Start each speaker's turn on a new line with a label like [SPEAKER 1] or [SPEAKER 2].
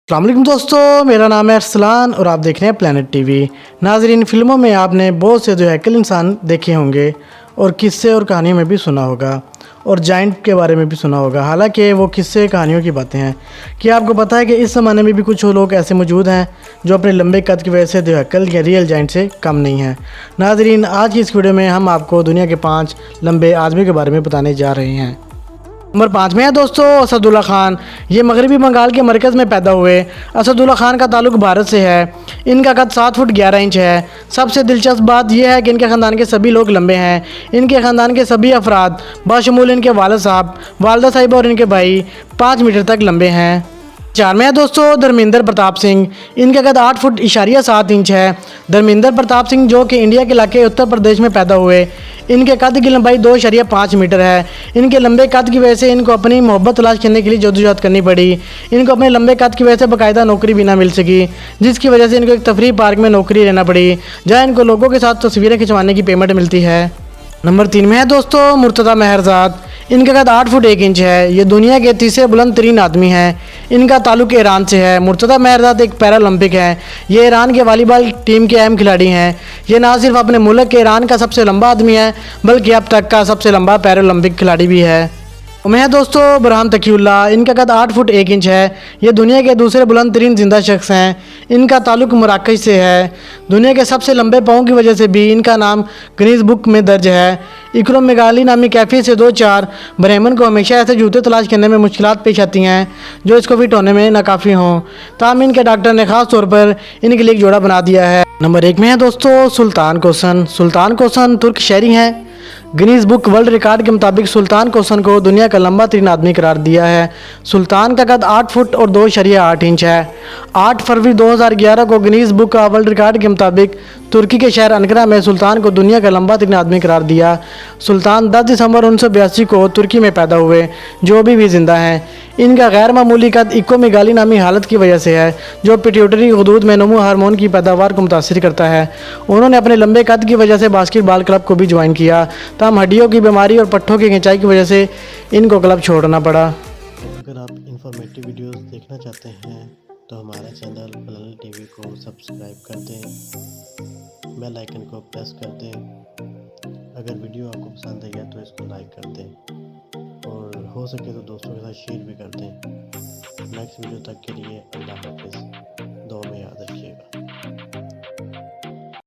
[SPEAKER 1] अस्सलाम वालेकुम दोस्तों, मेरा नाम है अरसलान और आप देख रहे हैं प्लैनेट टीवी। नाज़रीन, फिल्मों में आपने बहुत से जो हैकल इंसान देखे होंगे और किस्से और कहानियों में भी सुना होगा और जाइंट के बारे में भी सुना होगा। हालांकि वो किस्से कहानियों की बातें हैं। क्या आपको पता है कि इस ज़माने में भी कुछ लोग ऐसे मौजूद हैं जो अपने लंबे कद की वजह से जो हैकल या रियल जाइंट से कम नहीं हैं। नाज़रीन, आज की इस वीडियो में हम आपको दुनिया के 5 लंबे आदमी के बारे में बताने जा रहे हैं। नंबर 5 में है दोस्तों असदुल्ला खान। ये मगरबी बंगाल के मरकज़ में पैदा हुए। असदुल्ला खान का ताल्लुक भारत से है। इनका कद 7 फुट 11 इंच है। सबसे दिलचस्प बात यह है कि इनके ख़ानदान के सभी लोग लंबे हैं। इनके ख़ानदान के सभी अफराद बाशमूल इनके वालिद साहब, वालदा साहिबा और इनके भाई 5 मीटर तक लंबे हैं। 4 में है दोस्तों धर्मेंद्र प्रताप सिंह। इनका कद 8 फुट इशारिया 7 इंच है। धर्मेंद्र प्रताप सिंह जो कि इंडिया के इलाके उत्तर प्रदेश में पैदा हुए। इनके कद की लंबाई 2.5 मीटर है। इनके लंबे कद की वजह से इनको अपनी मोहब्बत तलाश करने के लिए जद्दोजहद करनी पड़ी। इनको अपने लंबे कद की वजह से बाकायदा नौकरी भी ना मिल सकी, जिसकी वजह से इनको एक तफरीह पार्क में नौकरी लेना पड़ी, जहाँ इनको लोगों के साथ तस्वीरें खिंचवाने की पेमेंट मिलती है। नंबर 3 में है दोस्तों मुर्तज़ा महरज़ाद। इनका कद 8 फुट 1 इंच है। ये दुनिया के तीसरे बुलंद तरीन आदमी हैं। इनका ताल्लुक ईरान से है। मुर्तज़ा महरज़ाद एक पैरालंपिक हैं। ये ईरान के वॉलीबॉल टीम के अहम खिलाड़ी हैं। ये ना सिर्फ अपने मुल्क के ईरान का सबसे लंबा आदमी है, बल्कि अब तक का सबसे लंबा पैरालंपिक खिलाड़ी भी है। मैं है दोस्तों बुरहान तकीउल्लाह। इनका कद 8 फुट 1 इंच है। ये दुनिया के दूसरे बुलंद तरीन जिंदा शख्स हैं। इनका ताल्लुक मराकश से है। दुनिया के सबसे लंबे पाँव की वजह से भी इनका नाम गिनीज बुक में दर्ज है। इक्रोमेगाली नामी कैफियत से 2-4 ब्राह्मण को हमेशा ऐसे जूते तलाश करने में मुश्किलात पेश आती हैं जो इसको फिट होने में नाकाफ़ी हों। ताहम इनके डॉक्टर ने ख़ास तौर पर इनके लिए एक जोड़ा बना दिया है। नंबर 1 में है दोस्तों सुल्तान कोसन। सुल्तान कोसन तुर्क शहरी हैं। गिनीज बुक वर्ल्ड रिकॉर्ड के मुताबिक सुल्तान कोसन को दुनिया का लंबा तरीन आदमी करार दिया है। सुल्तान का कद 8 फुट और 2.8 इंच है। 8 फरवरी 2011 को गिनीज बुक का वर्ल्ड रिकॉर्ड के मुताबिक तुर्की के शहर अनकरा में सुल्तान को दुनिया का लंबा तरीन आदमी करार दिया। सुल्तान 10 दिसंबर 1982 को तुर्की में पैदा हुए, जो अभी भी जिंदा हैं। इनका गैर मामूली कद इकोमेगाली नामी हालत की वजह से है, जो पिट्यूटरी गुदूद में नमू हार्मोन की पैदावार को मुतासिर करता है। उन्होंने अपने लंबे कद की वजह से बास्केटबॉल क्लब को भी ज्वाइन किया, तमाम हड्डियों की बीमारी और पट्ठों की खिंचाई की वजह से इनको क्लब छोड़ना पड़ा।
[SPEAKER 2] अगर आप इंफॉर्मेटिव वीडियोस देखना चाहते हैं तो हमारे चैनल प्लैनेट टीवी को सब्सक्राइब कर दें, बेल आइकन को प्रेस कर दें। अगर वीडियो आपको पसंद आई है तो इसको लाइक कर दें और हो सके तो दोस्तों के साथ शेयर भी कर दें। नेक्स्ट वीडियो तक के लिए अल्लाह हाफिज़, दुआ में याद रखिएगा।